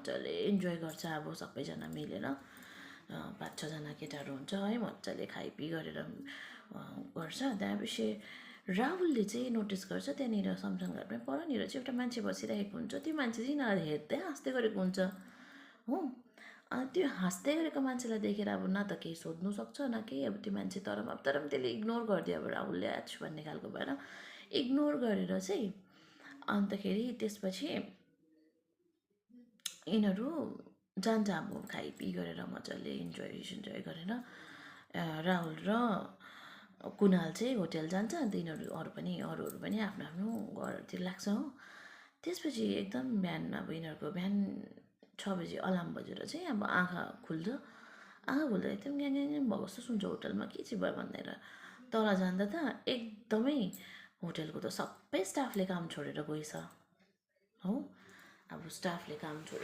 मजाले इन्जोय गर्छ अब सबैजना मिलेर 5-6 जना केटाहरू हुन्छ है मजाले खाइपी गरेर गर्छ। त्यसपछि राहुलले चाहिँ नोटिस गर्छ त्यहाँनिर शमशान घाटमै परनिर चाहिँ एउटा मान्छे बसिरहेको हुन्छ। त्यो मान्छे चाहिँ यिनीहरूलाई हेर्दै हाँस्दै गरेको हुन्छ हो। त्यो हाँस्दै गरेको मान्छेलाई देखेर अब न त केही सोध्नु सक्छ न केही अब त्यो मान्छे तर पनि त्यसले इग्नोर गरिदियो अब राहुलले एच भन्ने खालको भएर इग्नोर गरेर चाहिँ अन्तखेरि त्यसपछि यिनीहरू जान्छ अब खाइपी गरेर मजाले इन्जोय गरेर राहुल र कुणाल चाहिँ होटेल जान्छ। अन्त यिनीहरू अरूहरू पनि आफ्नो आफ्नो घरतिर लाग्छ हो। त्यसपछि एकदम बिहान अब यिनीहरूको बिहान 6 बजी अलार्म बजेर चाहिँ अब आँखा खुल्छ। आँखा खुल्दा एकदम ग्याङ भएको जस्तो सुन्छ होटलमा के चाहिँ भयो भनेर तल जाँदा त एकदमै होटेलको त सबै स्टाफले काम छोडेर गएछ हो। अब स्टाफले काम छोडेर